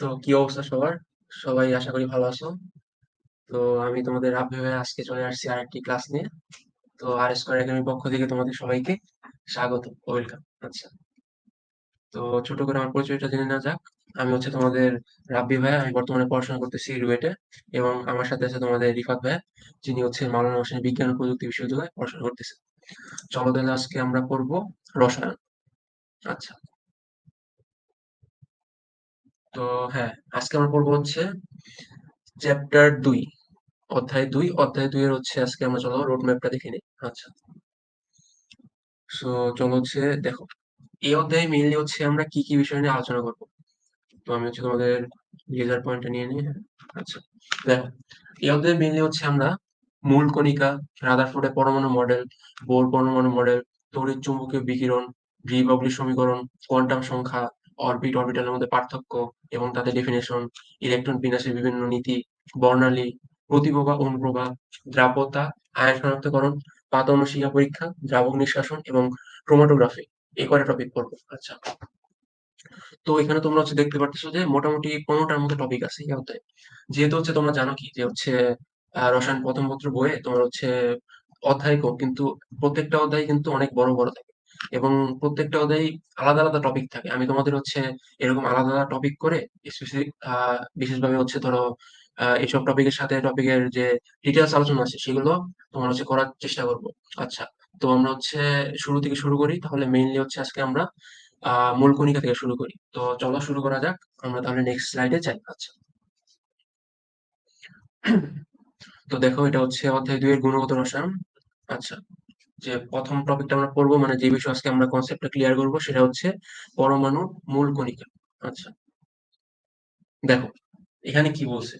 তো কি অবস্থা সবার? সবাই আশা করি ভালো আছো। তো আমি তোমাদের রাব্বি ভাই আজকে চলে আসছি আরেকটি ক্লাস নিয়ে। তো আর স্কয়ার একাডেমির পক্ষ থেকে তোমাদের সবাইকে স্বাগত, ওয়েলকাম। আচ্ছা, তো ছোট করে আমার পরিচয়টা জেনে নেওয়া যাক। আমি হচ্ছে তোমাদের রাব্বি ভাই। আমি বর্তমানে পড়াশোনা করতেছি রুয়েটে, এবং আমার সাথে আছে তোমাদের রিফাত ভাই, যিনি হচ্ছে মাওলানা ভাসানী বিজ্ঞান ও প্রযুক্তি বিশ্ববিদ্যালয়ে পড়াশোনা করতেছে। চলো তাহলে আজকে আমরা পড়বো রসায়ন। আচ্ছা, তো হ্যাঁ, আজকে আমরা পড়বো হচ্ছে চ্যাপ্টার ২, অধ্যায় ২। অধ্যায় ২ এর হচ্ছে আজকে আমরা চলো রোড ম্যাপটা দেখে নিই। আচ্ছা, সো চলো হচ্ছে দেখো, এই অধ্যায়ে মেইনলি হচ্ছে আমরা কি কি বিষয় নিয়ে আলোচনা করব। তো আমি হচ্ছে তোমাদের লেজার পয়েন্টটা নিয়ে নিই। হ্যাঁ, আচ্ছা, দেখো, এই অধ্যায়ে মেইনলি হচ্ছে আমরা মূল কণিকা, রাদারফোর্ডের পরমাণু মডেল, বোর পরমাণু মডেল, তড়িৎ চুম্বকীয় বিকিরণ, ডি ব্রগলি সমীকরণ, কোয়ান্টাম সংখ্যা, অরবিট অরবিটালের মধ্যে পার্থক্য এবং তাদের ডেফিনেশন, ইলেকট্রন বিন্যাসের বিভিন্ন নীতি, বর্ণালী, প্রতিপ্রভা অনুপ্রভা, দ্রাব্যতা, আয়ন শনাক্তকরণ, পাত অনুশীলন পরীক্ষা, দ্রাবক নিষ্কাশন এবং ক্রোমাটোগ্রাফি, এই কয়টা টপিক পড়বো। আচ্ছা, তো এখানে তোমরা হচ্ছে দেখতে পারতেছো যে মোটামুটি 15টার মতো টপিক আছে এই অধ্যায়ে। যেহেতু হচ্ছে তোমরা জানো কি যে হচ্ছে রসায়ন প্রথম পত্র বইয়ে তোমার হচ্ছে অধ্যায় কম, কিন্তু প্রত্যেকটা অধ্যায় কিন্তু অনেক বড় বড় থাকে, এবং প্রত্যেকটা অধ্যায় আলাদা আলাদা টপিক থাকে। আমি তোমাদের হচ্ছে এরকম আলাদা আলাদা টপিক করে স্পেসিফিক বিশেষভাবে হচ্ছে ধরো এইসব টপিকের সাথে টপিকের যে ডিটেলস আলোচনা আছে সেগুলো তোমার হচ্ছে করার চেষ্টা করব। আচ্ছা, তো আমরা হচ্ছে শুরু থেকে শুরু করি। তাহলে মেইনলি হচ্ছে আজকে আমরা মূল কণিকা থেকে শুরু করি। তো চলো শুরু করা যাক। আমরা তাহলে নেক্সট স্লাইডে যাই। আচ্ছা, তো দেখো, এটা হচ্ছে অধ্যায় ২ এর গুণগত রসায়ন। আচ্ছা, যে প্রথম টপিকটা আমরা পড়বো, মানে যে বিষয় আজকে আমরা কনসেপ্টটা ক্লিয়ার করবো, সেটা হচ্ছে পরমাণু মূল কণিকা। আচ্ছা, দেখো এখানে কি বলছে।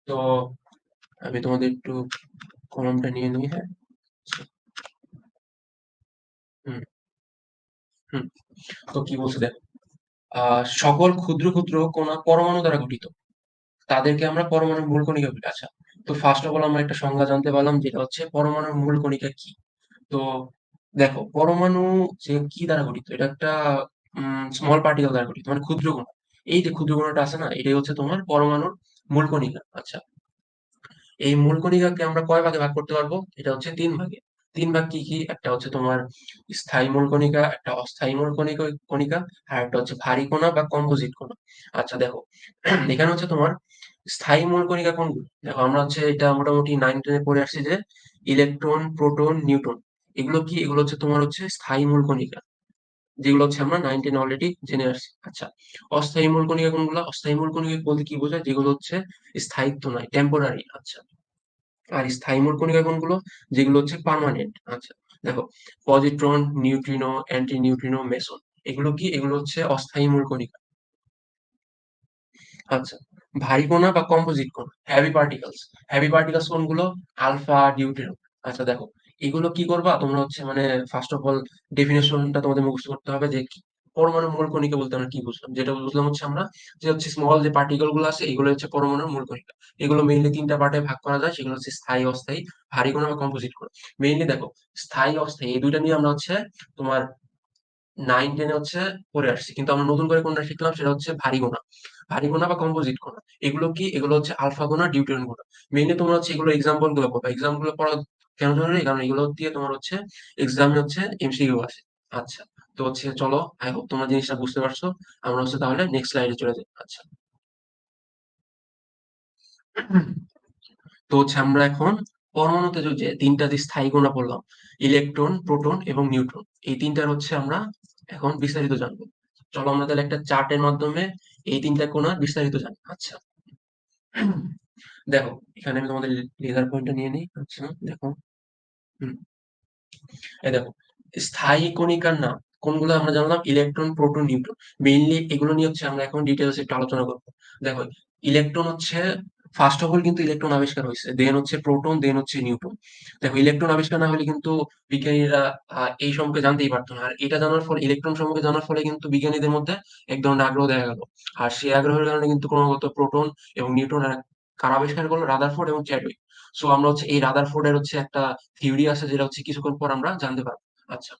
তো আমি তোমাদের একটু কলমটা নিয়ে নিই। হ্যাঁ, আচ্ছা, হুম হুম, তো কি বলছে দেখো, সকল ক্ষুদ্র ক্ষুদ্র কণা পরমাণু দ্বারা গঠিত, তাদেরকে আমরা পরমাণুর মূল কণিকা বলি। আচ্ছা, তো ফার্স্ট অফ অল আমরা একটা সংজ্ঞা জানতে পারলাম, যেটা হচ্ছে পরমাণুর মূল কণিকা কি। তো দেখো, পরমাণু যে কি দ্বারা গঠিত, এটা একটা স্মল পার্টিকেল দ্বারা গঠিত, মানে ক্ষুদ্র কণা। এই যে ক্ষুদ্র কণাটা আছে না, এটাই হচ্ছে তোমার পরমাণুর মূল কণিকা। আচ্ছা, এই মূল কণিকাকে আমরা কয় ভাগে ভাগ করতে পারবো? এটা হচ্ছে ৩ ভাগে। ৩ ভাগ কি কি? একটা হচ্ছে তোমার স্থায়ী মূল কণিকা, একটা অস্থায়ী মূল কণিকা, আর একটা হচ্ছে ভারী কণা বা কম্পোজিট কণা। আচ্ছা, দেখো এখানে হচ্ছে তোমার স্থায়ী মূল কণিকা কোনগুলো? দেখো, আমরা হচ্ছে এটা মোটামুটি 9-10 এ পড়ে আসছি যে ইলেকট্রন, প্রোটন, নিউট্রন, এগুলো কি? এগুলো হচ্ছে তোমার হচ্ছে স্থায়ী মূল কণিকা, যেগুলো হচ্ছে আমরা 9-10 অলরেডি জেনে আসছি। আচ্ছা, অস্থায়ী মূল কণিকা কোনগুলো? অস্থায়ী মূল কণিকা বলতে কি বোঝায়? যেগুলো হচ্ছে স্থায়িত্ব নাই, টেম্পোরারি। আচ্ছা, আর স্থায়ী মোট কণিকা কোনগুলো? যেগুলো হচ্ছে পার্মানেন্ট। আচ্ছা, দেখো, positron, neutrino, anti neutrino, Mason, এগুলো কি? এগুলো হচ্ছে অস্থায়ী মূল কণিকা। আচ্ছা, ভারী কণা বা কম্পোজিট কণা, হেভি পার্টিকেলস। হেভি পার্টিকেলস কোনগুলো? Alpha, deuterium. আচ্ছা, দেখো এগুলো কি করবা তোমরা হচ্ছে, মানে ফার্স্ট অফ অল ডেফিনেশনটা তোমাদের মুখস্থ করতে হবে যে পরমাণুর মূল কণিকা বলতে আমরা কি বুঝলাম। যেটা বুঝলাম হচ্ছে আমরা, যে হচ্ছে স্মল যে পার্টিকেল গুলো আছে, এগুলো হচ্ছে পরমাণুর মূল কণিকা। এগুলো মেইনলি ৩টা পার্টে ভাগ করা যায়, সেগুলো হচ্ছে স্থায়ী, অস্থায়ী, ভারী কণা বা কম্পোজিট কণা। মেইনলি দেখো, স্থায়ী অস্থায়ী এই দুইটা নিয়ে আমরা হচ্ছে তোমার 9-10 এ হচ্ছে পড়ে আসছি, কিন্তু আমরা নতুন করে কোনটা শিখলাম, সেটা হচ্ছে ভারী কণা। ভারী কণা বা কম্পোজিট কণা, এগুলো কি? এগুলো হচ্ছে আলফা কণা, ডিউটেরিয়াম কণা। মেইনলি তোমরা হচ্ছে এগুলো এক্সাম্পল গুলো পড়বা। এক্সাম্পল গুলো পড়া কেন জরুরি? কারণ এগুলো দিয়ে তোমার হচ্ছে এক্সামে হচ্ছে এমসিকিউ আসে। আচ্ছা, তো হচ্ছে চলো, আই হোপ তোমরা জিনিসটা বুঝতে পারছো। আমরা হচ্ছে তাহলে নেক্সট স্লাইডে চলে যাই। আচ্ছা, তো হচ্ছে আমরা এখন পরমাণুতে যে ৩টা যে স্থায়ী কণা পড়লাম, ইলেকট্রন, প্রোটন এবং নিউট্রন, এই ৩টার হচ্ছে আমরা এখন বিস্তারিত জানবো। চলো আমরা তাহলে একটা চার্টের মাধ্যমে এই ৩টা কণার বিস্তারিত জানি। আচ্ছা, দেখো এখানে আমি তোমাদের লেজার পয়েন্টটা নিয়ে নিই। আচ্ছা, দেখো, হুম, এই দেখো, স্থায়ী কণিকার নাম কোনগুলো আমরা জানলাম? Electron, proton, neutron. মেইনলি এগুলো নিয়ে হচ্ছে আমরা এখন ডিটেলস একটু আলোচনা করবো। দেখো, ইলেকট্রন হচ্ছে ফার্স্ট অফ অল কিন্তু ইলেকট্রন আবিষ্কার হয়েছে, দেন হচ্ছে প্রোটন, দেন হচ্ছে নিউট্রন। দেখো, ইলেকট্রন আবিষ্কার না হলে কিন্তু বিজ্ঞানীরা এই সম্পর্কে জানতেই পারতো না। আর এটা জানার ফলে, ইলেকট্রন সম্পর্কে জানার ফলে কিন্তু বিজ্ঞানীদের মধ্যে এক ধরনের আগ্রহ দেখা গেল। আর সেই আগ্রহের কারণে কিন্তু ক্রমাগত প্রোটন এবং নিউট্রন কারা আবিষ্কার করলো? রাদারফোর্ড এবং চ্যাডউইক। সো আমরা হচ্ছে এই রাদারফোর্ড এর হচ্ছে একটা থিওরি আছে, যেটা হচ্ছে কিছুক্ষণ পর আমরা জানতে পারবো। আচ্ছা,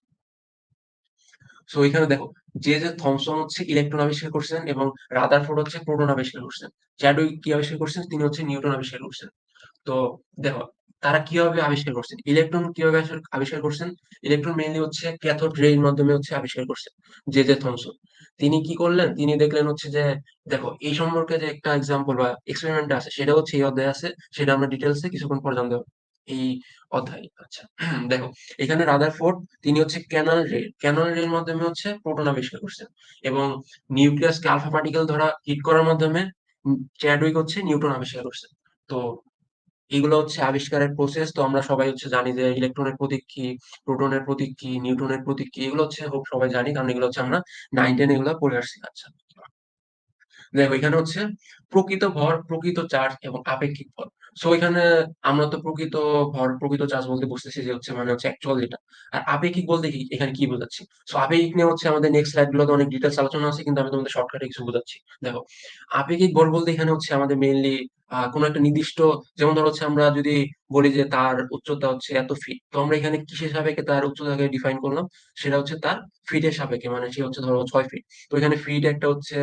সো এখানে দেখো, যে থমসন হচ্ছে ইলেকট্রন আবিষ্কার করছেন এবং রাদারফোর্ড হচ্ছে প্রোটন আবিষ্কার করছেন। চ্যাডউইক কি আবিষ্কার করছেন? তিনি হচ্ছে নিউটন আবিষ্কার করছেন। তো দেখো, তারা কিভাবে আবিষ্কার করছেন, ইলেকট্রন কিভাবে আবিষ্কার করছেন? ইলেকট্রন মেইনলি হচ্ছে ক্যাথোড রে এর মাধ্যমে হচ্ছে আবিষ্কার করছেন যে থমসন। তিনি কি করলেন? তিনি দেখলেন হচ্ছে যে, দেখো এই সম্পর্কে যে একটা এক্সাম্পল বা এক্সপেরিমেন্ট আছে সেটা হচ্ছে এই অধ্যায়ে আছে, সেটা আমরা ডিটেলসে কিছুক্ষণ পর জানতে পারবো এই অধ্যায়। আচ্ছা, দেখো এখানে রাদারফোর্ড তিনি হচ্ছে ক্যানন রে এর মাধ্যমে হচ্ছে প্রোটন আবিষ্কার করছেন এবং নিউক্লিয়াসকে আলফা পার্টিকেল ধরা হিট করার মাধ্যমে চ্যাডউইক হচ্ছে নিউটন আবিষ্কার করছেন। তো এগুলো হচ্ছে আবিষ্কারের প্রসেস। তো আমরা সবাই হচ্ছে জানি যে ইলেকট্রনের প্রতীক কি, প্রোটনের প্রতীক কি, নিউটনের প্রতীক কি, এগুলো হচ্ছে হোপ সবাই জানি, কারণ এগুলো হচ্ছে আমরা 9-10 এগুলো পড়ে আসছি। আচ্ছা, দেখো এখানে হচ্ছে প্রকৃত ভর, প্রকৃত চার্জ এবং আপেক্ষিক ভর। সো এখানে আমরা তো প্রকৃত ভর, প্রকৃত চার্জ বলতে বুঝতেছি যে হচ্ছে মানে হচ্ছে অ্যাকচুয়াল যেটা। আর আপেক্ষিক বলতে কি, এখানে কি বোঝাচ্ছি? সো আপেক্ষিক নিয়ে হচ্ছে আমাদের নেক্সট স্লাইড গুলোতে অনেক ডিটেলস আলোচনা আছে, কিন্তু আমি তোমাদের শর্টকাটে কিছু বোঝাচ্ছি। দেখো, আপেক্ষিক বল বলতে এখানে হচ্ছে আমাদের মেইনলি কোনো একটা নির্দিষ্ট, যেমন ধরো হচ্ছে আমরা যদি বলি যে তার উচ্চতা হচ্ছে এত ফিট, তো আমরা এখানে কিসের সাপেক্ষে তার উচ্চতাকে ডিফাইন করলাম? সেটা হচ্ছে তার ফিটের সাপেক্ষে, মানে সে হচ্ছে ধরো 6 ফিট। তো এখানে ফিট একটা হচ্ছে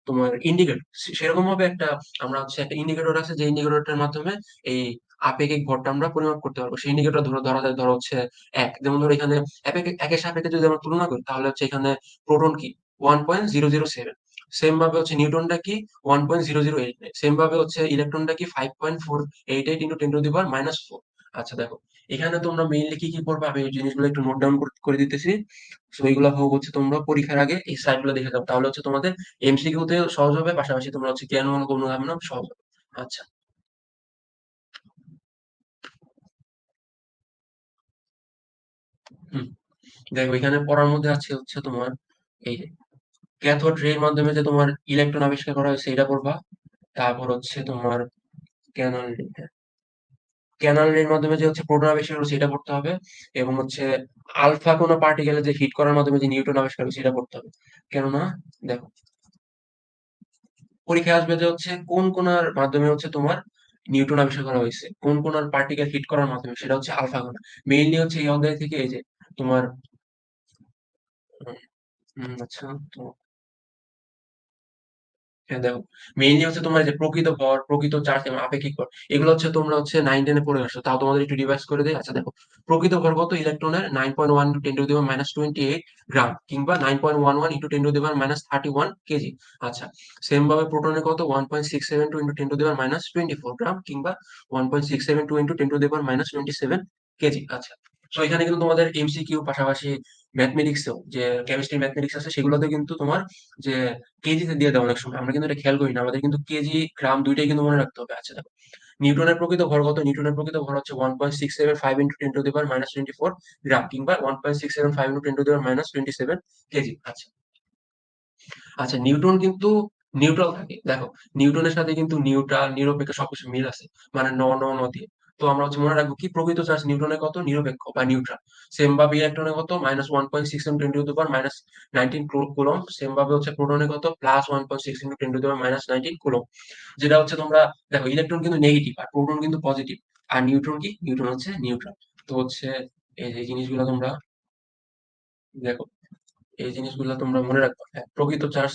তোমার ইন্ডিকেটর। সেরকম ভাবে একটা, আমরা হচ্ছে একটা ইন্ডিকেটর আছে, যে ইন্ডিকেটরটার মাধ্যমে এই আপেক্ষিক ভরটা আমরা পরিমাপ করতে পারবো। সেই ইন্ডিকেটর ধরা যায়, ধরো হচ্ছে এক, যেমন ধরো এখানে একের সাপেক্ষে যদি আমরা তুলনা করি, তাহলে হচ্ছে এখানে প্রোটন কি 1.007, সেম ভাবে হচ্ছে নিউটনটা কি 1.008, সেম ভাবে হচ্ছে ইলেকট্রনটা কি 5.488 ইন্টু 10⁻⁻4। আচ্ছা, দেখো এখানে তোমরা মেইনলি কি কি করবে, আমি এই জিনিসগুলো একটু নোট ডাউন করে দিতেছি। তো এইগুলো হোক হচ্ছে তোমরা পরীক্ষার আগে এই সাইট গুলো দেখে যাও, তাহলে হচ্ছে তোমাদের এমসিকিউ তে সহজ হবে, পাশাপাশি তোমরা হচ্ছে জ্ঞানমূলক অনুধাবনও সহজ হবে। আচ্ছা, হুম, দেখো এখানে পড়ার মধ্যে আছে হচ্ছে তোমার এই যে ক্যাথোড রে এর মাধ্যমে যে তোমার ইলেকট্রন আবিষ্কার করা হয়েছে এটা পড়বা। তারপর হচ্ছে তোমার ক্যানন রে, ক্যানন রে এর মাধ্যমে যে হচ্ছে প্রোটন আবিষ্কার হয়েছে এটা পড়তে হবে। এবং হচ্ছে আলফা কোনো পার্টিকেলের যে হিট করার মাধ্যমে যে নিউটন আবিষ্কার হয়েছে এটা পড়তে হবে। কেননা দেখো, পরীক্ষায় আসবে যে হচ্ছে কোন কোনার মাধ্যমে হচ্ছে তোমার নিউটন আবিষ্কার করা হয়েছে, কোন কোনার পার্টিকেল হিট করার মাধ্যমে, সেটা হচ্ছে আলফা কণা। মেইনলি হচ্ছে এই অধ্যায় থেকে এই যে তোমার আচ্ছা, তো হ্যাঁ দেখো, মেইনলি হচ্ছে তোমার যে প্রকৃত ভর, প্রকৃত চার্জ এবং আপেক্ষিক ভর, এগুলো হচ্ছে তোমরা হচ্ছে 9-10 পড়ে আসছো, তাও তোমাদের একটু রিভাইজ করে দেই। আচ্ছা দেখো, প্রকৃত ভর কত ইলেকট্রনের? 9.1 ইন্টু 10⁻28 গ্রাম, কিংবা 9.11 ইন্টু 10⁻31 কেজি। আচ্ছা, সেম ভাবে প্রোটনের কত? 1.672 ইন্টু 10⁻24 গ্রাম, কিংবা 1.672 ইন্টু 10⁻27 কেজি। আচ্ছা, তো এখানে কিন্তু তোমাদের এমসিকিউ পাশাপাশি ম্যাথমেটিক্সেও যে কেমিস্ট্রি ম্যাথমেটিক্স আছে, সেগুলোতে কিন্তু তোমার যে কেজিতে দিয়ে দেয় অনেক সময়, আমরা কিন্তু এটা খেয়াল করি না, আমাদের কিন্তু কেজি গ্রাম দুইটাই কিন্তু মনে রাখতে হবে। আচ্ছা দেখো, নিউটনের প্রকৃত ভর কত? নিউটনের প্রকৃত ভর হচ্ছে 1.675 ইন্টু 10⁻24 গ্রাম, কিংবা 1.675 ইন্টু 10⁻27 কেজি। আচ্ছা, আচ্ছা, নিউটন কিন্তু নিউট্রাল থাকে। দেখো, নিউটনের সাথে কিন্তু নিউট্রাল, নিরপেক্ষ সবকিছু মিল আছে, মানে ন দিয়ে। তো আমরা হচ্ছে মনে রাখবো কি, প্রকৃত চার্জ নিউটনের কত? নিরপেক্ষ বা নিউট্রাল। সেম ভাবে ইলেকট্রনের কত? -1.6 ইন্টু 10⁻19 কুলম্ব। সেম ভাবে হচ্ছে প্রোটনের কত? +1.6 ইন্টু 10⁻19 কুলম্ব। যেটা হচ্ছে তোমরা দেখো, ইলেকট্রন কিন্তু নেগেটিভ আর প্রোটন কিন্তু পজিটিভ। আর নিউট্রন কি? নিউট্রন হচ্ছে নিউট্রাল। তো হচ্ছে এই যে জিনিসগুলো তোমরা দেখো, এই জিনিসগুলো তোমরা মনে রাখবা। হ্যাঁ, প্রকৃত চার্জ,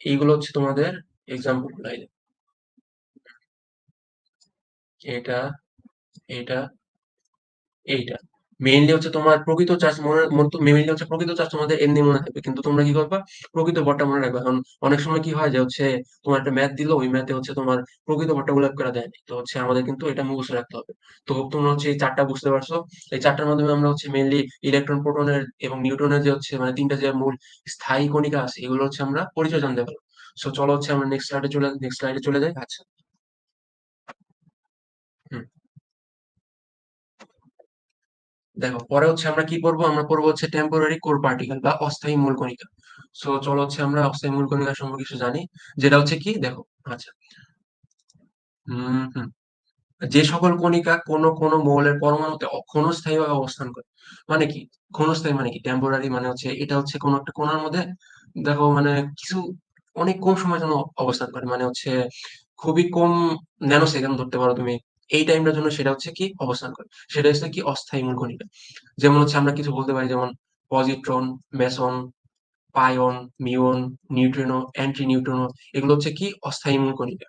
এইগুলো হচ্ছে তোমাদের এক্সাম্পল গুলো। এই যে এটা, এটা, এইটা মেইনলি হচ্ছে তোমার প্রকৃত চার্জ মেইনলি হচ্ছে প্রকৃত চার্জ তোমাদের এমনি মনে থাকবে, কিন্তু তোমরা কি করবা? প্রকৃত ভরটা মনে রাখবা। কারণ অনেক সময় কি হয় যে হচ্ছে তোমার একটা ম্যাথ দিল, ওই ম্যাথে হচ্ছে তোমার প্রকৃত ভরটা উল্লেখ করা দেয়নি, তো হচ্ছে আমাদের কিন্তু এটা মুখস্থ রাখতে হবে। তো তোমরা হচ্ছে এই চারটা বুঝতে পারছো। এই চারটার মাধ্যমে আমরা হচ্ছে মেইনলি ইলেকট্রন, প্রোটনের এবং নিউটনের যে হচ্ছে মানে তিনটা যে মূল স্থায়ী কণিকা আছে, এগুলো হচ্ছে আমরা পরিচয় জানতে পারবো। সো চলো হচ্ছে আমরা নেক্সট স্লাইডে চলে যাই। আচ্ছা, হুম, দেখো পরে হচ্ছে আমরা কি পড়বো, আমরা পড়বো হচ্ছে টেম্পোরারি কোর পার্টিকেল বা অস্থায়ী মূল কণিকা। সো চলো হচ্ছে আমরা অস্থায়ী মূল কণিকা সম্পর্কে কিছু জানি, যেটা হচ্ছে কি দেখো। আচ্ছা, হুম, যে সকল কণিকা কোন কোন মৌলের পরমাণুতে ক্ষণস্থায়ীভাবে অবস্থান করে। মানে কি ক্ষণস্থায়ী, মানে কি টেম্পোরারি, মানে হচ্ছে এটা হচ্ছে কোন একটা কোণার মধ্যে, দেখো মানে কিছু অনেক কম সময়ের জন্য অবস্থান করে, মানে হচ্ছে খুবই কম, ন্যানো সেকেন্ড ধরতে পারো তুমি, এই টাইমটার জন্য সেটা হচ্ছে কি অবস্থান করে, সেটা হচ্ছে কি অস্থায়ী মূল কণিকা। যেমন হচ্ছে আমরা কিছু বলতে পারি, যেমন positron, meson, pion, muon, neutrino, anti neutrino এগুলো হচ্ছে কি অস্থায়ী মূল কণিকা।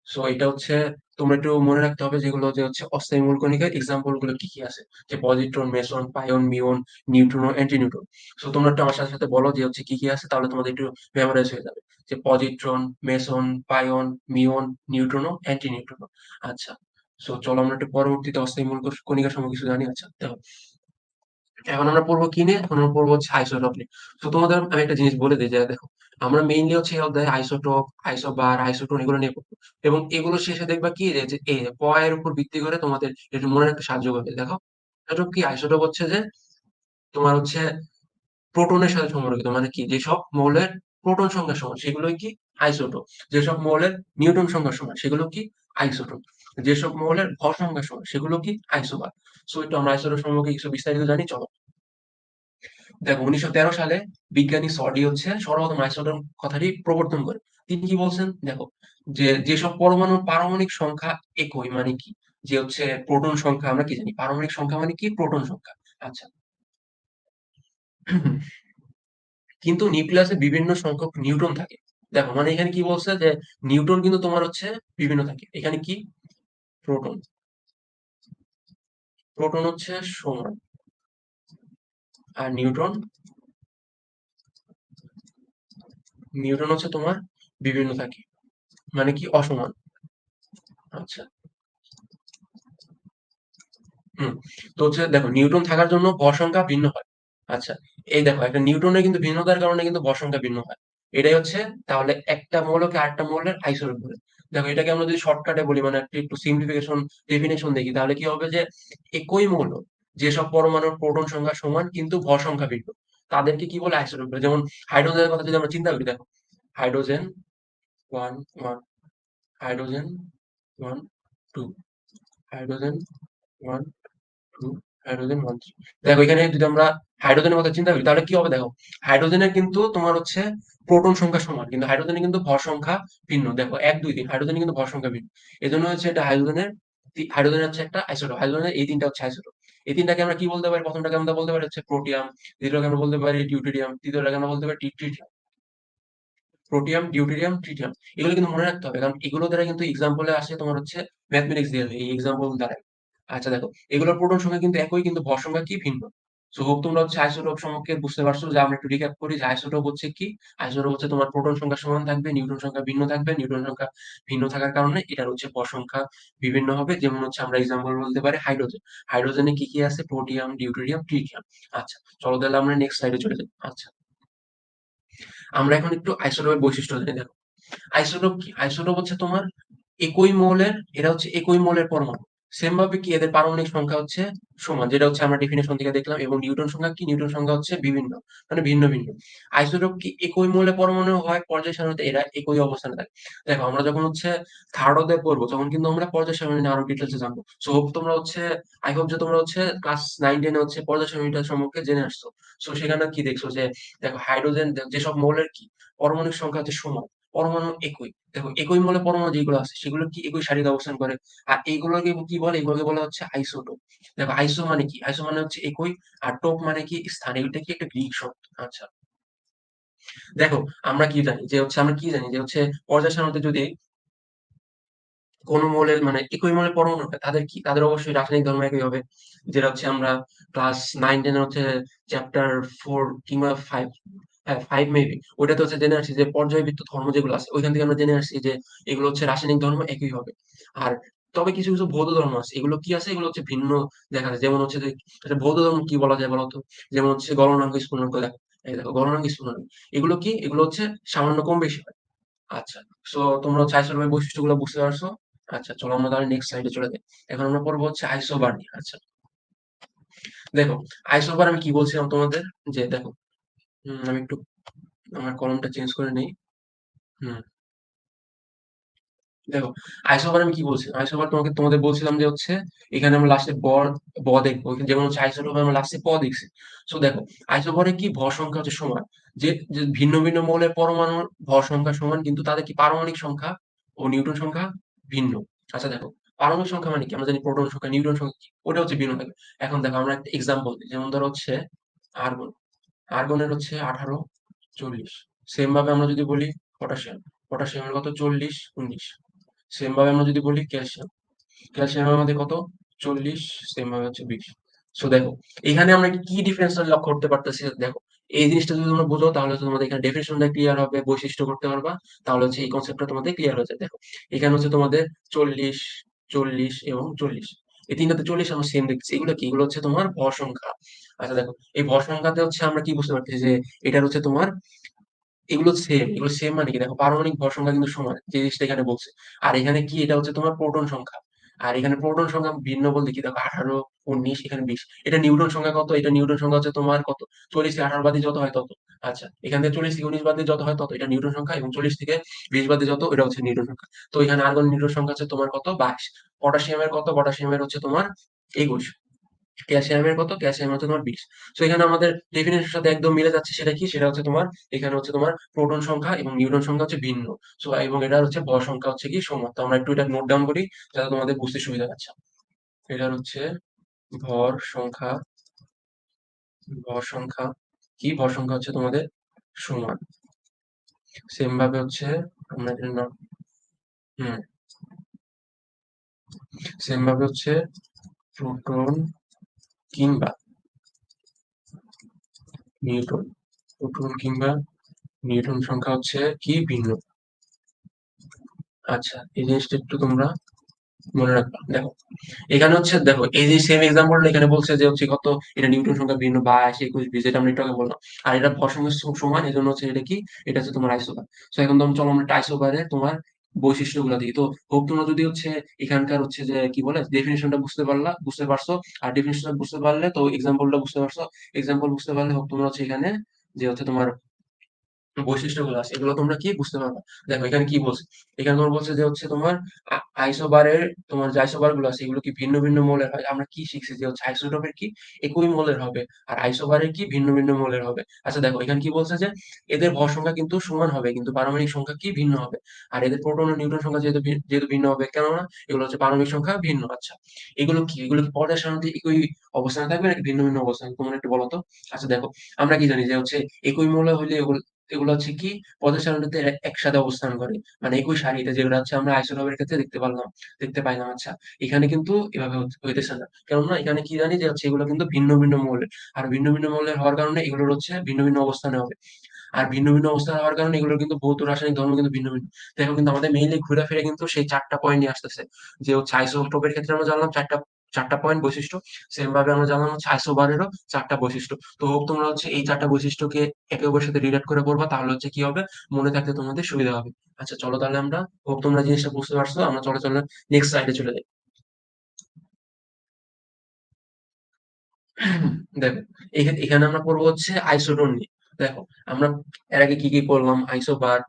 সো এটা হচ্ছে তোমরা একটু মনে রাখতে হবে যেগুলো যে হচ্ছে অস্থায়ী মূল কণিকার এক্সাম্পল গুলো কি কি আছে, যে positron, meson, pion, muon, neutrino, anti neutron. So তোমরা একটু আমার সাথে সাথে বলো যে হচ্ছে কি কি আছে, তাহলে তোমাদের একটু মেমোরাইজ হয়ে যাবে, যে positron, meson, pion, muon, neutrino, anti neutrino. আচ্ছা, সো চলো আমরা একটু পরবর্তীতে অস্থায়ী মূল কণিকা সম্পর্কে কিছু জানি। আচ্ছা দেখো, এখন আমরা পড়বো কি নিয়ে? এখন আমরা পড়বো হচ্ছে আইসোটোপ নিয়ে। তো তোমাদের আমি একটা জিনিস বলে দিই যে দেখো, আমরা মেইনলি হচ্ছে এই অধ্যায়ে আইসোটোপ, আইসোবার, আইসোটোন এগুলো নিয়ে পড়বো। এবং এগুলো শেষে দেখবা কি যে এ প এর উপর ভিত্তি করে তোমাদের একটু মনে রাখতে সাহায্য করবে। দেখো, আইসোটোপ কি? আইসোটোপ হচ্ছে যে তোমার হচ্ছে প্রোটনের সাথে সম্পর্কিত, মানে কি যেসব মৌলের প্রোটন সংখ্যা সমান সেগুলোই কি আইসোটোপ। যেসব মৌলের নিউটন সংখ্যা সমান সেগুলো কি আইসোটোপ। যেসব মৌলের ভর সংখ্যা সমান সেগুলো কি আইসোবার। সো একটু আমরা আইসোটোপ সম্পর্কে কিছু বিস্তারিত জানি, চলো। দেখো, 1913 সালে বিজ্ঞানী সর্ডি হচ্ছে সর্বপ্রথম আইসোটোপ কথাটি প্রবর্তন করে। তিনি কি বলছেন দেখো, যে যেসব পরমাণুর পারমাণবিক সংখ্যা একই, মানে কি যে হচ্ছে প্রোটন সংখ্যা, আমরা কি জানি পারমাণবিক সংখ্যা মানে কি প্রোটন সংখ্যা। আচ্ছা, কিন্তু নিউক্লিয়াসে বিভিন্ন সংখ্যক নিউট্রন থাকে। দেখো মানে এখানে কি বলছে যে নিউট্রন কিন্তু তোমার হচ্ছে বিভিন্ন থাকে। এখানে কি প্রোটন, প্রোটন হচ্ছে সমান, আর নিউট্রন, নিউট্রন হচ্ছে তোমার বিভিন্ন থাকে, মানে কি অসমান। আচ্ছা, হুম। তো হচ্ছে দেখো নিউটন থাকার জন্য ভর সংখ্যা ভিন্ন হয়। আচ্ছা, এই দেখো একটা নিউটনের কিন্তু ভিন্নতার কারণে কিন্তু ভর সংখ্যা ভিন্ন হয়। এটাই হচ্ছে তাহলে একটা মৌলকে আরেকটা মৌলের আইসোটোপ বলে। দেখো এটাকে আমরা যদি শর্টকাটে বলি, মানে একটু সিম্পলিফিকেশন ডেফিনেশন দেখি, তাহলে কি হবে যে একই মৌল যেসব পরমাণুর প্রোটন সংখ্যা সমান কিন্তু ভর সংখ্যা ভিন্ন, তাদেরকে কি বলে আইসোটোপ বলে। যেমন হাইড্রোজেনের কথা যদি আমরা চিন্তা করি, দেখো hydrogen one one, hydrogen one two, hydrogen one two, hydrogen 1 3। দেখো এখানে যদি আমরা হাইড্রোজেনের কথা চিন্তা করি তাহলে কি হবে, দেখো হাইড্রোজেনের কিন্তু তোমার হচ্ছে প্রোটন সংখ্যা সমান কিন্তু হাইড্রোজেনের কিন্তু ভর সংখ্যা ভিন্ন। দেখো 1 2 3 হাইড্রোজেনের কিন্তু ভর সংখ্যা ভিন্ন। এজন্য হচ্ছে এটা হাইড্রোজেনের, হাইড্রোজেন হচ্ছে একটা আইসোটোপ। হাইড্রোজেনের এই তিনটা হচ্ছে আইসোটোপ। এই তিনটাকে আমরা কি বলতে পারি? প্রথমটাকে আমরা বলতে পারি হচ্ছে প্রোটিয়াম, দ্বিতীয়টাকে আমরা বলতে পারি ডিউটেরিয়াম, তৃতীয়টাকে আমরা বলতে পারি ট্রিটিয়াম। প্রোটিয়াম, ডিউটেরিয়াম, ট্রিটিয়াম এগুলো কিন্তু মনে রাখতে হবে, কারণ এগুলো দ্বারা কিন্তু এক্সাম্পলে আসে তোমার হচ্ছে ম্যাথমেটিক্স দিয়ে এই এক্সাম্পল দ্বারা। আচ্ছা দেখো, এগুলোর প্রোটন সংখ্যা কিন্তু একই কিন্তু ভর সংখ্যা কি ভিন্ন। সো হোপ তোমরা হচ্ছে আইসোটোপ সম্পর্কে বুঝতে পারছো। যে আমরা একটু রিক্যাপ করি যে আইসোটোপ হচ্ছে কি। আইসোটোপ হচ্ছে তোমার প্রোটন সংখ্যা সমান থাকবে, নিউট্রন সংখ্যা ভিন্ন থাকবে। নিউট্রন সংখ্যা ভিন্ন থাকার কারণে এটার হচ্ছে ভর সংখ্যা বিভিন্ন হবে। যেমন হচ্ছে আমরা এক্সাম্পল বলতে পারি হাইড্রোজেন। হাইড্রোজেনে কি কি আছে? Protium, deuterium, tritium. আচ্ছা, চলো তাহলে আমরা নেক্সট স্লাইডে চলে যাই। আচ্ছা, আমরা এখন একটু আইসোটোপের বৈশিষ্ট্য জেনে দেখো। আইসোটোপ কি? আইসোটোপ হচ্ছে তোমার একই মৌলের, এরা হচ্ছে একই মৌলের পরমাণু। সেম ভাবে কি এদের পারমাণবিক সংখ্যা হচ্ছে সমান, যেটা হচ্ছে আমরা ডেফিনেশন থেকে দেখলাম। এবং নিউটন সংখ্যা কি? নিউটন সংখ্যা হচ্ছে বিভিন্ন, মানে ভিন্ন ভিন্ন। আইসোটোপ কি একই মৌলের পরমাণু হয়, পর্যায় সারণীতে এরা একই অবস্থানে থাকে। দেখো আমরা যখন হচ্ছে থার্ড অধ্যায় পড়বো তখন কিন্তু আমরা পর্যায় সারণী নিয়ে আরো ডিটেলসে জানবো। সো হোপ তোমরা হচ্ছে, আই হোপ যে তোমরা হচ্ছে ক্লাস 9 10 হচ্ছে পর্যায় সারণীটা সম্পর্কে জেনে আসছো। সো সেখানে কি দেখছো যে দেখো হাইড্রোজেন যেসব মৌলের কি পরমাণবিক সংখ্যা হচ্ছে সমান, পরমাণু একই। দেখো একই মৌলের পরমাণু যেগুলো আছে সেগুলো কি একই সারিতে অবস্থান করে। আর এইগুলোকে কি বলে? এগুলোকে বলা হচ্ছে আইসোটোপ। দেখো আইসো মানে কি? আইসো মানে হচ্ছে একই, আর টোপ মানে কি স্থান। এটা কি একটা গ্রিক শব্দ। আচ্ছা, দেখো আমরা কি জানি যে হচ্ছে, আমরা কি জানি যে হচ্ছে পর্যায় সারণীতে যদি কোন মৌলের মানে একই মৌলের পরমাণু হয় তাদের কি, তাদের অবশ্যই রাসায়নিক ধর্ম একই হবে। যেটা হচ্ছে আমরা ক্লাস 9 10 এ হচ্ছে চ্যাপ্টার 4 কিংবা 5, হ্যাঁ 5 মেবি, ওইটাতে হচ্ছে জেনে আসছি যে পর্যায়বৃত্ত ধর্ম যেগুলো আছে ওইখান থেকে আমরা জেনে আসছি যে এগুলো হচ্ছে রাসায়নিক ধর্ম একই হবে। আর তবে কিছু কিছু বৌদ্ধ ধর্ম আছে, এগুলো কি আছে, এগুলো হচ্ছে ভিন্ন দেখা যায়। যেমন হচ্ছে যে একটা বৌদ্ধ ধর্ম কি বলা যায় বলতো? যেমন হচ্ছে গলনাঙ্ক স্ফুটনাঙ্ক। দেখো এই দেখো গলনাঙ্ক স্ফুটনাঙ্ক, এগুলো কি? এগুলো হচ্ছে সামান্য কম বেশি হয়। আচ্ছা, সো তোমরা হচ্ছে আইসোটোপের বৈশিষ্ট্যগুলো বুঝতে পারছো। আচ্ছা চলো আমরা তাহলে নেক্সট স্লাইডে চলে যাই। এখন আমরা পড়বো হচ্ছে আইসোবার নিয়ে। আচ্ছা দেখো, আইসোবার আমি কি বলছিলাম তোমাদের, যে দেখো আমি একটু আমার কলমটা চেঞ্জ করে নেই। হুম, দেখো আইসোবার আমি কি বলছিলাম, আইসোবার তোমাদের বলছিলাম যে হচ্ছে এখানে আমরা লাস্টে ব দেখবো। এখানে যেমন হচ্ছে আইসোটোপে আমরা লাস্টে প দেখছি। সো দেখো আইসোবারে কি ভর সংখ্যা হচ্ছে সমান, যে যে ভিন্ন ভিন্ন মৌলের পরমাণুর ভর সংখ্যা সমান কিন্তু তাদের কি পারমাণবিক সংখ্যা ও নিউটন সংখ্যা ভিন্ন। আচ্ছা দেখো, পারমাণবিক সংখ্যা মানে কি? আমরা জানি প্রোটন সংখ্যা, নিউটন সংখ্যা কি ওটা হচ্ছে ভিন্ন থাকবে। এখন দেখো আমরা একটা এক্সাম্পল দিই, যেমন ধরো হচ্ছে আর্গন। আর্গনের হচ্ছে 18, 40। সেম ভাবে আমরা যদি বলি পটাশিয়াম, পটাশিয়ামের কত 40, 19। সেম ভাবে আমরা যদি বলি ক্যালসিয়াম, ক্যালসিয়ামের মধ্যে কত 40, সেম ভাবে হচ্ছে 20। সো দেখো এখানে আমরা কি ডিফারেন্সটা লক্ষ্য করতে পারতেছি, দেখো এই জিনিসটা যদি তোমরা বুঝো তাহলে হচ্ছে তোমাদের এখানে ডেফিনেশনটা ক্লিয়ার হবে, বৈশিষ্ট্য করতে পারবা, তাহলে হচ্ছে এই কনসেপ্টটা তোমাদের ক্লিয়ার হয়ে যায়। দেখো এখানে হচ্ছে তোমাদের 40, 40 এবং 40, এই তিনটাতে 40 আমরা সেম দেখছি, এগুলো কি, এগুলো হচ্ছে তোমার ভর সংখ্যা। আচ্ছা দেখো এই ভর সংখ্যাতে হচ্ছে আমরা কি বুঝতে পারতেছি যে এটা হচ্ছে তোমার, এগুলো সেম, এগুলো সেম মানে কি, দেখো পারমাণবিক ভর সংখ্যা কিন্তু সমান, যে জিনিসটা এখানে বলছে। আর এখানে কি, এটা হচ্ছে তোমার প্রোটন সংখ্যা। আর এখানে প্রোটন সংখ্যা ভিন্ন বলতে কি, দেখো 18, 19, এখানে 20। এটা নিউটন সংখ্যা কত, এটা নিউটন সংখ্যা হচ্ছে তোমার কত, 40 থেকে 18 বাদে যত হয় তত। আচ্ছা এখান থেকে 40 থেকে 19 বাদে যত হয় তত, এটা নিউটন সংখ্যা, এবং 40 থেকে 20 বাদে যত, এটা হচ্ছে নিউটন সংখ্যা। তো এখানে আর্গন নিউটন সংখ্যা হচ্ছে তোমার কত, 22। পটাশিয়ামের কত, পটাশিয়ামের হচ্ছে তোমার 21। ক্যালসিয়ামের কত, ক্যালসিয়াম হচ্ছে তোমার 20। তো এখানে আমাদের ডেফিনেশনের সাথে একদম মিলে যাচ্ছে, সেটা কি, সেটা হচ্ছে তোমার এখানে হচ্ছে তোমার প্রোটন সংখ্যা এবং নিউট্রন সংখ্যা হচ্ছে ভিন্ন। সো এবং এটা হচ্ছে ভর সংখ্যা হচ্ছে কি সমান। তো আমরা একটু এটা নোট ডাউন করি যাতে তোমাদের বুঝতে সুবিধা হচ্ছে। এটার হচ্ছে ভর সংখ্যা, ভর সংখ্যা কি, ভর সংখ্যা হচ্ছে তোমাদের সমান। সেম ভাবে হচ্ছে আমরা এখানে হুম, সেম ভাবে হচ্ছে প্রোটন কিংবা নিউট্রন, প্রোটন কিংবা নিউট্রন সংখ্যা হচ্ছে কি ভিন্ন। আচ্ছা এই জিনিসটা একটু তোমরা মনে রাখবা। দেখো এখানে হচ্ছে, দেখো এই যে সেম এক্সাম্পলটা এখানে বলছে যে হচ্ছে কত, এটা নিউটন সংখ্যা ভিন্ন 22, 21, 20, যেটা আমরা একটু আগে বললাম। আর এটা ভর সংখ্যা সমান, এই জন্য হচ্ছে এটা কি, এটা হচ্ছে তোমার আইসোবার। তো এখন তো চলো আমরা আইসোবারের তোমার বৈশিষ্ট্যগুলো দেখি। তো হোক তোমরা যদি হচ্ছে এখানকার হচ্ছে যে কি বলে ডেফিনেশনটা বুঝতে পারলা, বুঝতে পারছো। আর ডেফিনেশনটা বুঝতে পারলে তো এক্সাম্পলটা বুঝতে পারছো, এক্সাম্পল বুঝতে পারলে হোক তোমরা হচ্ছে এখানে যে হচ্ছে তোমার বৈশিষ্ট্যগুলো আছে এগুলো তোমরা কি বুঝতে পারবা। দেখো এখানে কি বলছে, এখানে তোমার বলছে যে হচ্ছে তোমার আইসোবারের তোমার যে আইসোবার গুলো আছে এগুলো কি ভিন্ন ভিন্ন মৌলের হয়। আমরা কি শিখছি যে হচ্ছে আইসোটোপের কি একই মৌলের হবে, আর আইসোবারের কি ভিন্ন ভিন্ন মৌলের হবে। আচ্ছা দেখো এখানে কি বলছে যে এদের ভর সংখ্যা কিন্তু সমান হবে, কিন্তু পারমাণবিক সংখ্যা কি ভিন্ন হবে। আর এদের প্রোটন ও নিউট্রন সংখ্যা যেহেতু যেহেতু ভিন্ন হবে, কেননা এগুলো হচ্ছে পারমাণবিক সংখ্যা ভিন্ন। আচ্ছা এগুলো কি, এগুলো কি পর্যায় সারণীতে একই অবস্থানে থাকবে নাকি ভিন্ন ভিন্ন অবস্থানে, তোমরা একটু বলো তো। আচ্ছা দেখো আমরা কি জানি যে হচ্ছে একই মৌল হলে এগুলো এগুলো হচ্ছে কি পদের সারণীতে একসাথে অবস্থান করে, মানে একই সারিতে, যেগুলো হচ্ছে আমরা আইসোটোপের ক্ষেত্রে দেখতে পারলাম, দেখতে পাইলাম। আচ্ছা এখানে কিন্তু এভাবে হইতেছে না, কেননা এখানে কি জানি যে হচ্ছে এগুলো কিন্তু ভিন্ন ভিন্ন মৌলের। আর ভিন্ন ভিন্ন মৌলের হওয়ার কারণে এগুলোর হচ্ছে ভিন্ন ভিন্ন অবস্থানে হবে। আর ভিন্ন ভিন্ন অবস্থানে হওয়ার কারণে এগুলোর কিন্তু ভৌত রাসায়নিক ধর্ম কিন্তু ভিন্ন ভিন্ন। দেখো কিন্তু আমাদের মেইনলি ঘুরে ফিরে কিন্তু সেই 4টা পয়েন্ট নিয়ে আসতেছে, যে হচ্ছে আইসোটোপের ক্ষেত্রে আমরা জানলাম 4টা, 4টা পয়েন্ট বৈশিষ্ট্য। সেম ভাবে আমরা জানলাম হচ্ছে আইসোবারেরও 4টা বৈশিষ্ট্য। তো হোক তোমরা হচ্ছে এই 4টা বৈশিষ্ট্যকে একে অপরের সাথে রিলেট করে পড়বা, তাহলে হচ্ছে কি হবে, মনে থাকতে তোমাদের সুবিধা হবে। আচ্ছা চলো তাহলে আমরা, হোক তোমরা জিনিসটা বুঝতে পারছো, আমরা চলো চলো নেক্সট স্লাইডে চলে যাই। দেখো এখানে আমরা পড়বো হচ্ছে আইসোটোন নিয়ে। দেখো আমরা এর আগে কি কি পড়লাম, আইসোবার,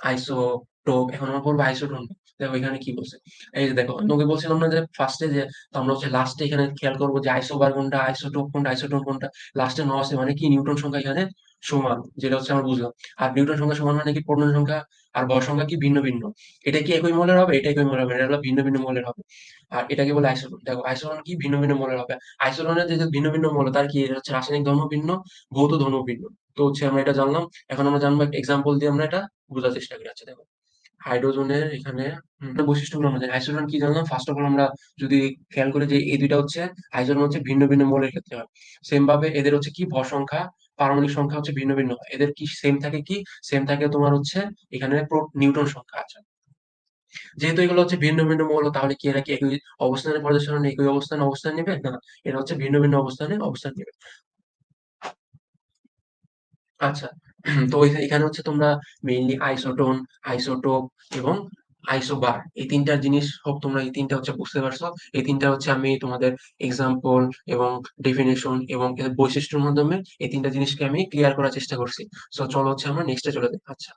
আইসোটোপ, এখন আমরা পড়বো আইসোটোন নিয়ে। দেখো এখানে কি বলছে, এই যে দেখো আমি ওকে বলছিলাম না যে ফার্স্টে যে, তো আমরা হচ্ছে লাস্টে এখানে খেয়াল করবো যে আইসোবার কোনটা, আইসোটোপ কোনটা, আইসোটোন কোনটা। লাস্টে ন আছে মানে কি, নিউটন সংখ্যা এখানে সমান, যেটা হচ্ছে আমরা বুঝলাম। আর নিউটন সংখ্যা সমান মানে কি, প্রোটন সংখ্যা আর ভর সংখ্যা কি ভিন্ন ভিন্ন। এটা কি একই মৌলের হবে, এটা একই মৌলের হবে, এটা হলো ভিন্ন ভিন্ন মৌলের হবে। আর এটাকে বলে আইসোটোন। দেখো আইসোটোন কি ভিন্ন ভিন্ন মৌলের হবে। আইসোটোনের যে যে ভিন্ন ভিন্ন মৌল, তার কি এটা হচ্ছে রাসায়নিক ধর্ম ভিন্ন, ভৌত ধর্ম ভিন্ন। তো হচ্ছে আমরা এটা জানলাম। এখন আমরা জানবো একটা এক্সাম্পল দিয়ে আমরা এটা বোঝার চেষ্টা করি। আচ্ছা দেখো হাইড্রোজেনের এখানে বৈশিষ্ট্যগুলো আমরা জানি। আইসোটোন কি জানলাম, ফার্স্ট অফ অল আমরা যদি খেয়াল করি যে এই দুইটা হচ্ছে আইসোটোন হচ্ছে ভিন্ন ভিন্ন মৌলের ক্ষেত্রে হয়। সেম ভাবে এদের হচ্ছে কি ভর সংখ্যা, পারমাণবিক সংখ্যা হচ্ছে ভিন্ন ভিন্ন হয়। এদের কি সেম থাকে, কি সেম থাকে তোমার হচ্ছে এখানে নিউটন সংখ্যা। আচ্ছা যেহেতু এগুলো হচ্ছে ভিন্ন ভিন্ন মৌল, তাহলে কি এরা কি একই অবস্থানে পর্যায় সারণী একই অবস্থানে অবস্থান নেবে না, এরা হচ্ছে ভিন্ন ভিন্ন অবস্থানে অবস্থান নেবে। আচ্ছা তো এখানে হচ্ছে তোমরা মেইনলি আইসোটোন, আইসোটোপ এবং আইসোবার, এই তিনটা জিনিস হোক তোমরা এই তিনটা হচ্ছে বুঝতে পারছো। এই তিনটা হচ্ছে আমি তোমাদের এক্সাম্পল এবং ডেফিনেশন এবং এর বৈশিষ্ট্যের মাধ্যমে এই তিনটা জিনিসকে আমি ক্লিয়ার করার চেষ্টা করছি। সো চলো হচ্ছে আমরা নেক্সটে চলে যাই। আচ্ছা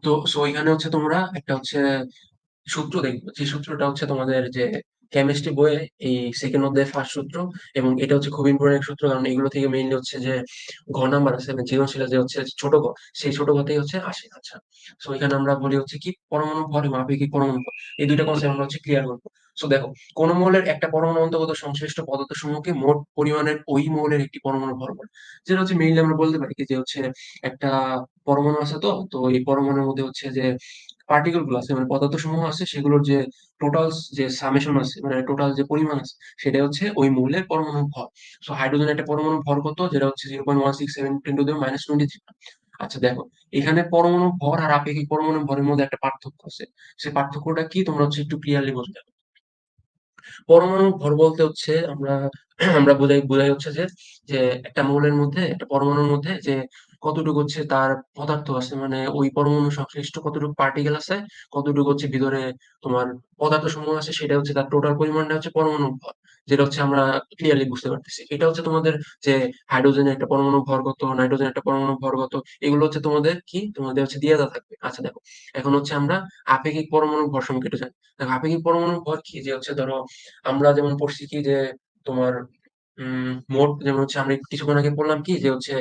তো সো এখানে হচ্ছে তোমরা একটা হচ্ছে সূত্র দেখবো, যে সূত্রটা হচ্ছে তোমাদের যে কেমিস্ট্রি বইয়ে এই সেকেন্ড অধ্যায়ের ফার্স্ট সূত্র। এবং এটা হচ্ছে খুব ইম্পর্টেন্ট একটা সূত্র, কারণ এগুলো থেকে মেইনলি হচ্ছে যে ঘ নাম্বার আছে মানে সৃজনশীলের যে হচ্ছে ছোট ঘ, সেই ছোট ঘতেই হচ্ছে আসে। আচ্ছা তো এখানে আমরা বলি হচ্ছে কি পরমাণু ভর এবং আপেক্ষিক পরমাণু ভর, এই দুইটা কনসেপ্ট আমরা হচ্ছে ক্লিয়ার করবো। সো দেখো, কোন মৌলের একটা পরমাণু অন্তর্গত সংশ্লিষ্ট পদার্থসমূহকে মোট পরিমাণের ওই মৌলের একটি পরমাণু ভর বলে। যেটা হচ্ছে মেইনলি আমরা বলতে পারি কি যে হচ্ছে একটা পরমাণু আছে, তো এই পরমাণুর মধ্যে হচ্ছে যে পার্টিকেল গুলো আছে মানে পদার্থ সমূহ আছে সেগুলোর যে টোটাল যে সামেশন আছে মানে টোটাল যে পরিমাণ আছে সেটা হচ্ছে ওই মৌলের পরমাণু ভর। সো হাইড্রোজেন একটা পরমাণু ভর কত, যেটা হচ্ছে 0.167 × 10⁻²⁰। আচ্ছা দেখো, এখানে পরমাণু ভর আর আপেক্ষিক পরমাণু ভরের মধ্যে একটা পার্থক্য আছে। সেই পার্থক্যটা কি তোমরা হচ্ছে একটু ক্লিয়ারলি বুঝবে। পরমাণু ভর বলতে হচ্ছে আমরা আমরা বোঝাই হচ্ছে যে যে একটা মৌলের মধ্যে একটা পরমাণুর মধ্যে যে কতটুকু হচ্ছে তার পদার্থ আছে মানে ওই পরমাণু সংশ্লিষ্ট কতটুকু পার্টিকেল আছে, কতটুকু হচ্ছে ভিতরে তোমার পদার্থ সমূহ আছে, সেটা হচ্ছে তার টোটাল পরিমাণটা হচ্ছে পরমাণু ভর। যেটা হচ্ছে আমরা ক্লিয়ারলি বুঝতে পারতেছি। এটা হচ্ছে তোমাদের যে হাইড্রোজেনের একটা পরমাণু ভর কত, নাইট্রোজেনের একটা পরমাণু ভর কত, এগুলো হচ্ছে তোমাদের কি তোমাদের হচ্ছে দিয়ে দেওয়া থাকবে। আচ্ছা দেখো, এখন হচ্ছে আমরা আপেক্ষিক পরমাণু ভর সম্পর্কে একটু জানি। দেখো আপেক্ষিক পরমাণু ভর কি, যে হচ্ছে ধরো আমরা যেমন পড়ছি কি যে তোমার মোট যেমন হচ্ছে আমরা কিছুক্ষণ আগে বললাম কি যে হচ্ছে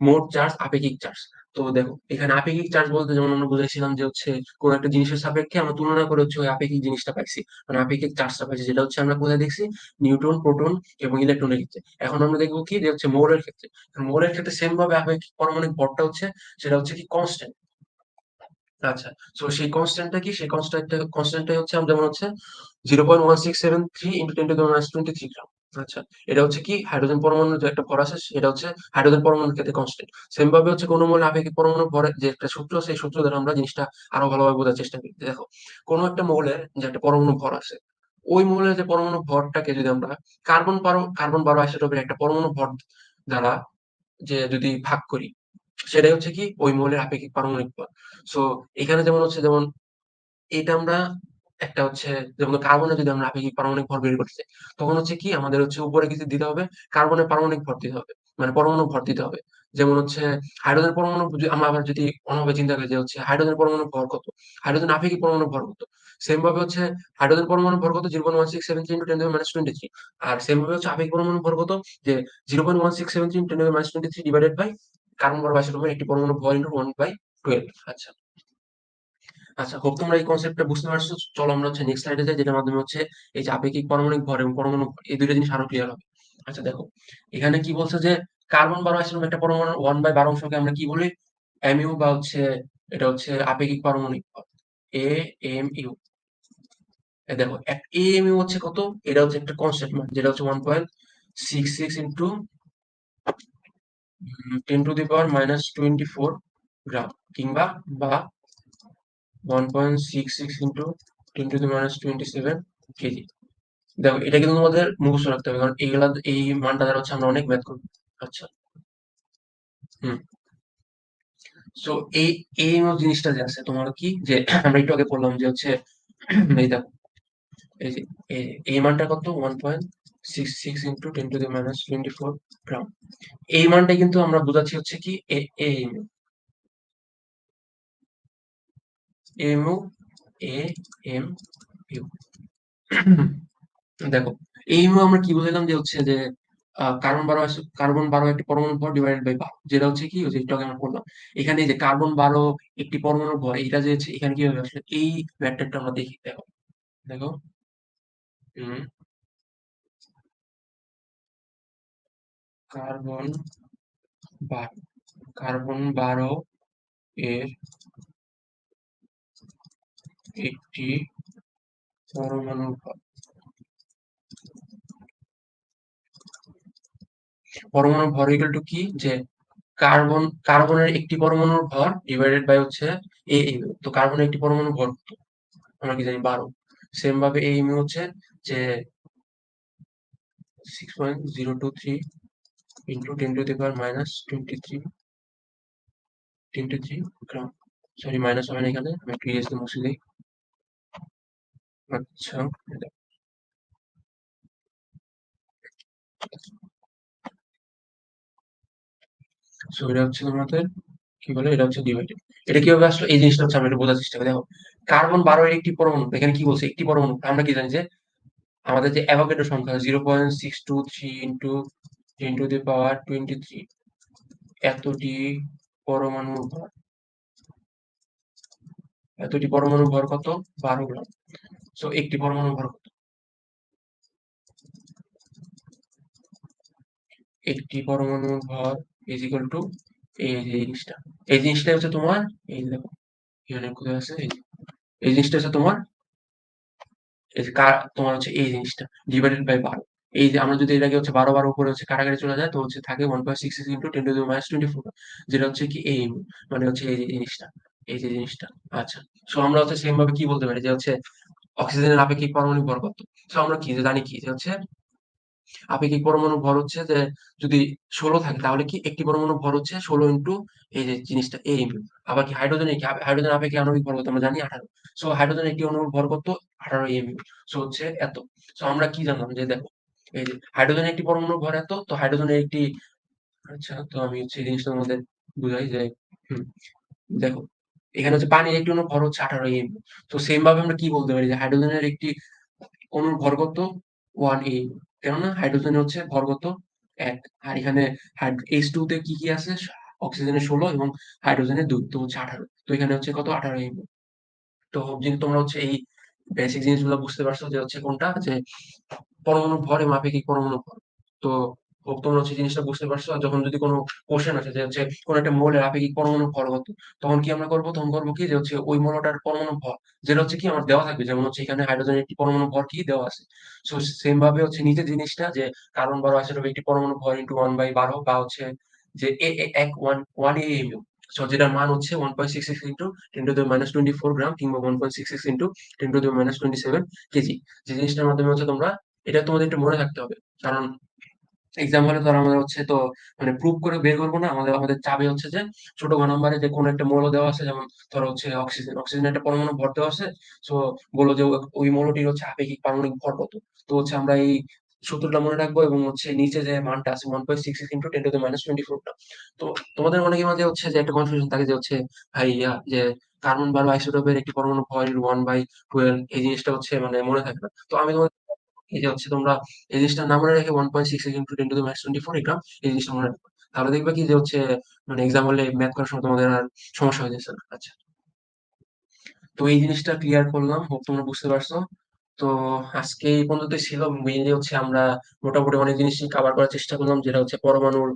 মোট চার্জ আপেক্ষিক চার্জ। তো দেখো এখানে আপেক্ষিক চার্জ বলতে যেমন আমরা বুঝাইছিলাম যে হচ্ছে কোন একটা জিনিসের সাপেক্ষে আমরা তুলনা করে হচ্ছে ওই আপেক্ষিক জিনিসটা পাইছি মানে আপেক্ষিক চার্জটা পাইছি, যেটা হচ্ছে আমরা কোথায় দেখছি নিউট্রন, প্রোটন এবং ইলেকট্রনের ক্ষেত্রে। এখন আমরা দেখবো কি যে হচ্ছে মৌলের ক্ষেত্রে। মৌলের ক্ষেত্রে সেম ভাবে আপেক্ষিক পারমাণবিক ভরটা হচ্ছে সেটা হচ্ছে কি কনস্ট্যান্ট। আচ্ছা, তো সেই কনস্ট্যান্টটা কি, সেই কনস্ট্যান্টটাই হচ্ছে যেমন হচ্ছে 0.1673 × 10⁻23 গ্রাম। আচ্ছা, এটা হচ্ছে কি হাইড্রোজেন পরমাণুর যে একটা ভর আছে সেটা হচ্ছে হাইড্রোজেন পরমাণুর ক্ষেত্রে কনস্ট্যান্ট। সেম ভাবে হচ্ছে কোন মৌলের আপেক্ষিক পরমাণু ভরের যে একটা সূত্র, সেই সূত্র দ্বারা আমরা জিনিসটা আরো ভালোভাবে বোঝার চেষ্টা করি। দেখো, কোন একটা মৌলের যে একটা পরমাণু ভর আছে, ওই মৌলের যে পরমাণু ভরটাকে যদি আমরা কার্বন 12 আইসোটোপের একটা পরমাণু ভর দ্বারা যে যদি ভাগ করি, সেটাই হচ্ছে কি ওই মৌলের আপেক্ষিক পারমাণবিক ভর। সো এখানে যেমন হচ্ছে যেমন এটা আমরা একটা হচ্ছে যেমন কার্বনের যদি আমরা আপেক্ষিক পারমাণবিক ভর বের করতে চাই, তখন হচ্ছে কি আমাদের হচ্ছে উপরে কিছু দিতে হবে, কার্বনের পারমাণবিক ভর দিতে হবে মানে পরমাণু ভর দিতে হবে। যেমন হচ্ছে হাইড্রোজেন পরমাণু আমরা আবার যদি অন্যভাবে চিন্তা করি যে হচ্ছে হাইড্রোজেন পরমাণু ভর কত, হাইড্রোজেন আপেক্ষিক পরমাণু ভর কত, সেম ভাবে হচ্ছে হাইড্রোজেন পরমাণু ভর কত 0.1673 × 10⁻23। আর সেম ভাবে হচ্ছে আপেক্ষিক পরমাণু ভর কত, যে 0.1673 × 10⁻23 ডিভাইডেড বাই কার্বন 12 আইসোটোপের একটি পরমাণু ভর ইন্টু 1/12। আচ্ছা, আচ্ছা, হোপ তোমরা এই কনসেপ্টটা বুঝতে পারছো। চলো আমরা হচ্ছে নেক্সট স্লাইডে যাই, যেটার মাধ্যমে হচ্ছে এই যে আপেক্ষিক পারমাণবিক ভর এবং পরমাণু ভর এই দুইটা জিনিস আরো ক্লিয়ার হবে। আচ্ছা দেখো, এখানে কি বলছে যে কার্বন 12 আইসোটোপ একটা পরমাণু 1/12 অংশকে আমরা কি বলি, এমইউ, বা হচ্ছে এটা হচ্ছে আপেক্ষিক পারমাণবিক ভর এ এম ইউ। দেখো এ এম ইউ হচ্ছে কত, এটা হচ্ছে একটা কনস্ট্যান্ট মান, যেটা হচ্ছে 1.66 ইন্টু 10⁻⁻24 গ্রাম, কিংবা বা 1.66 ইন্টু 10⁻27 কেজি। দেখো এটা কিন্তু তোমাদের মুখস্থ রাখতে হবে, কারণ এইগুলা এই মানটা দ্বারা হচ্ছে আমরা অনেক ম্যাথ করবো। আচ্ছা, হুম। সো এই এই জিনিসটা যে আছে তোমার কি যে আমরা একটু আগে বললাম যে হচ্ছে এই দেখো এই যে এই মানটা কত 1.66 ইন্টু 10⁻24 গ্রাম। এই মানটাই কিন্তু আমরা বোঝাচ্ছি হচ্ছে কি এমইউ এ এম ইউ। দেখো এইভাবে আমরা কি বুঝাইলাম যে হচ্ছে যে কার্বন 12 একটি পরমাণু ভর ডিভাইডেড বাই 12, যেটা হচ্ছে কি ওই যে একটু আগে আমরা করলাম। এখানে এই যে কার্বন 12 একটি পরমাণু ভর, এটা যে হচ্ছে এখানে কিভাবে আসলে এই ম্যাট্রিকটা আমরা দেখি। দেখো দেখো হম কার্বন 12 কার্বন 12 এর একটি পরমাণু ভর, পরমাণু ভর ইকুয়াল টু কি যে কার্বনের একটি পরমাণুর ভর ডিভাইডেড বাই হচ্ছে তো কার্বনের একটি পরমাণু ভর কত? আমরা কি জানি 12। সেম ভাবে হচ্ছে যে 6.023 ইন্টু 10⁻⁻23 গ্রাম। সরি মাইনাস হবে না, এখানে আমি একটু ইয়েস মুছে দিই। আচ্ছা, সো এটা হচ্ছে তোমাদের কি বলে, এটা হচ্ছে ডিভাইডেড। এটা কিভাবে আসলো এই জিনিসটা হচ্ছে আমরা একটু বোঝার চেষ্টা করি। দেখো কার্বন 12 এর একটি পরমাণু, এখানে কি বলছে একটি পরমাণু, আমরা কি জানি যে আমাদের যে অ্যাভোগাড্রো সংখ্যা 0.623 ইন্টু 10⁻23 এতটি পরমাণুর ভর, এতটি পরমাণুর ভর কত 12 গ্রাম। সো একটি পরমাণুর ভর কত? একটি পরমাণুর ভর ইজ ইকুয়াল টু এই যে জিনিসটা। এই জিনিসটাই হচ্ছে তোমার, এই যে দেখো এখানে কোথায় আছে, এই জিনিসটা হচ্ছে তোমার, এই যে তোমার হচ্ছে এই জিনিসটা ডিভাইডেড বাই 12। এই যে আমরা যদি এটাকে হচ্ছে 12 উপরে হচ্ছে কাটাকাটি চলে যায় তো হচ্ছে থাকে 1.66 ইন্টু 10⁻24, যেটা হচ্ছে কি এই মানে হচ্ছে এই যে জিনিসটা, এই যে জিনিসটা। আচ্ছা, সো আমরা হচ্ছে সেম ভাবে কি বলতে পারি যে হচ্ছে অক্সিজেনের আপেক্ষিক পারমাণবিক ভর কত? সো আমরা কি যে জানি কি যে হচ্ছে আপেক্ষিক পরমাণুর ভর হচ্ছে যে যদি 16 থাকে তাহলে কি একটি পরমাণুর ভর হচ্ছে 16 ইন্টু এই যে জিনিসটা AU। আবার কি হাইড্রোজেনের কি হাইড্রোজেন আপেক্ষিক আণবিক ভর কত আমরা জানি 18। সো হাইড্রোজেনের একটি অণুর ভর কত 18 AU। সো হচ্ছে এত। সো আমরা কি জানলাম যে দেখো এই যে হাইড্রোজেনের একটি পরমাণুর ভর এত, তো হাইড্রোজেনের একটি, আচ্ছা তো আমি হচ্ছে এই জিনিসটা তোমাদের বুঝাই যে হুম, দেখো এখানে হচ্ছে পানির একটি অণুর ভর হচ্ছে 18 AU। তো সেম ভাবে আমরা কি বলতে পারি যে হাইড্রোজেনের একটি অণুর ভর কত 1 AU, কেননা হাইড্রোজেনের হচ্ছে ভর কত 1। আর এখানে H2 তে কি কি আছে, অক্সিজেনের 16 এবং হাইড্রোজেনের 2, তো হচ্ছে 18। তো এখানে হচ্ছে কত 18 AU। তো যেহেতু তোমরা হচ্ছে এই বেসিক জিনিসগুলো বুঝতে পারছো যে হচ্ছে কোনটা যে পরমাণুর ভর এবং আপেক্ষিক পরমাণুর ভর। তো হোপ তোমরা হচ্ছে জিনিসটা বুঝতে পারছো। আর যখন যদি কোনো কোশ্চেন আসে যে হচ্ছে কোন একটা মৌলের আপেক্ষিক পরমাণুর ভর কত, তখন কি আমরা করবো, তখন করবো কি যে হচ্ছে ওই মৌলটার পরমাণু ভর যেটা হচ্ছে কি আমার দেওয়া থাকবে, যেমন হচ্ছে এখানে হাইড্রোজেনের একটি পরমাণু ভর কি দেওয়া আছে। সো সেম ভাবে হচ্ছে নিচের জিনিসটা যে কার্বন 12 আইসোটোপের একটি পরমাণু ভর ইন্টু 1/12 বা হচ্ছে যে এক ওয়ান AMU। সো যেটার মান হচ্ছে 1.66 ইন্টু 10⁻24 গ্রাম কিংবা 1.66 ইন্টু 10⁻27 কেজি। যে জিনিসটার মাধ্যমে হচ্ছে তোমরা, এটা তোমাদের একটু মনে রাখতে হবে। কারণ এক্সাম হলে তো আর আমাদের হচ্ছে তো মানে প্রুভ করে বের করবো না, আমাদের আমাদের চাবে হচ্ছে যে ছোট ঘ নাম্বারে যে কোনো একটা মৌল দেওয়া আছে, যেমন ধরো হচ্ছে অক্সিজেন, অক্সিজেন একটা পরমাণু ভর দেওয়া আছে। সো বললো যে ওই মৌলটির হচ্ছে আপেক্ষিক পারমাণবিক ভর কত। তো হচ্ছে আমরা এই সূত্রটা মনে রাখবো এবং হচ্ছে নিচে যে মানটা আছে 1.66 ইন্টু 10⁻24 টা। তো তোমাদের অনেকের মাঝে হচ্ছে যে একটা কনফিউশন থাকে যে হচ্ছে ভাই যে কার্বন 12 আইসোটোপের একটি পরমাণু ভর 1/12, এই জিনিসটা হচ্ছে মানে মনে থাকে না। তো আমি তোমাদের এই যে হচ্ছে তোমরা এই জিনিসটা না মনে রেখে 1.66 ইন্টু 10⁻24 গ্রাম এই জিনিসটা মনে রাখবে। তাহলে দেখবে কি যে হচ্ছে মানে এক্সাম হলে ম্যাথ করার সময় তোমাদের আর সমস্যা হয়ে যাচ্ছে না। আচ্ছা, তো এই জিনিসটা ক্লিয়ার করলাম, হোপ তোমরা বুঝতে পারছো। তো আজকে এই পর্যন্তই ছিল। মেইনলি হচ্ছে আমরা মোটামুটি অনেক জিনিসই কভার করার চেষ্টা করলাম, যেটা হচ্ছে পরমাণুর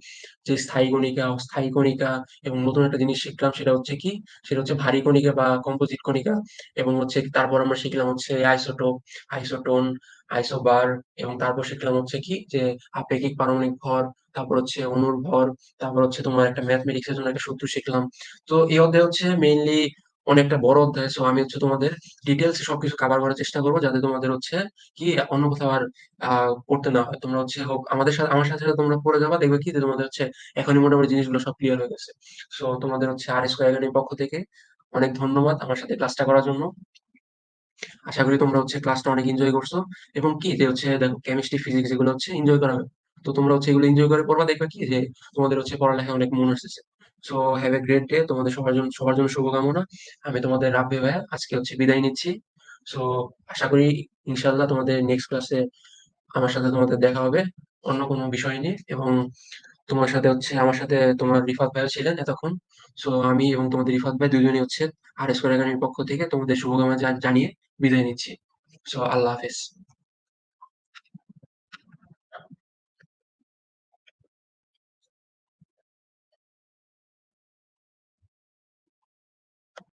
যে স্থায়ী কণিকা, অস্থায়ী কণিকা, এবং নতুন একটা জিনিস শিখলাম সেটা হচ্ছে কি, সেটা হচ্ছে ভারী কণিকা বা কম্পোজিট কণিকা। এবং হচ্ছে তারপর আমরা শিখলাম হচ্ছে আইসোটোপ, আইসোটোন, আইসোবার। এবং তারপর শিখলাম হচ্ছে কি যে আপেক্ষিক পারমাণবিক ভর, তারপর হচ্ছে অণুর ভর, তারপর হচ্ছে তোমার একটা ম্যাথমেটিক্স এর জন্য একটা সূত্র শিখলাম। তো এই অধ্যায় হচ্ছে মেইনলি অনেকটা বড় অধ্যায়। সো আমি হচ্ছে তোমাদের ডিটেলস সবকিছু কভার করার চেষ্টা করবো, যাতে তোমাদের হচ্ছে কি অন্য কোথাও আর পড়তে না হয়। তোমরা হচ্ছে হোক আমাদের সাথে, আমার সাথে সাথে তোমরা পড়ে যাবা, দেখবে কি যে তোমাদের হচ্ছে এখনই মোটামুটি জিনিসগুলো সব ক্লিয়ার হয়ে গেছে। সো তোমাদের হচ্ছে R² একাডেমির পক্ষ থেকে অনেক ধন্যবাদ আমার সাথে ক্লাসটা করার জন্য। আশা করি তোমরা হচ্ছে ক্লাসটা অনেক এনজয় করছো। এবং কি যে হচ্ছে দেখো কেমিস্ট্রি, ফিজিক্স এগুলো হচ্ছে এনজয় করা হবে। তো তোমরা হচ্ছে এগুলো এনজয় করে পড়বা, দেখবে কি যে তোমাদের হচ্ছে পড়ালেখা অনেক মন আসতেছে। So have a great day, তোমাদের সবার জন্য শুভকামনা। আমি তোমাদের রাব্বি ভাইয়া আজকে হচ্ছে বিদায় নিচ্ছি। সো আশা করি ইনশাল্লাহ তোমাদের নেক্সট ক্লাসে আমার সাথে তোমাদের দেখা হবে অন্য কোনো বিষয় নিয়ে। এবং তোমার সাথে হচ্ছে আমার সাথে তোমার রিফাত ভাইও ছিলেন এতক্ষণ। সো আমি এবং তোমাদের রিফাত ভাই দুজনই হচ্ছে R² একাডেমির পক্ষ থেকে তোমাদের শুভকামনা জানিয়ে বিদায় নিচ্ছি। সো আল্লাহ হাফেজ।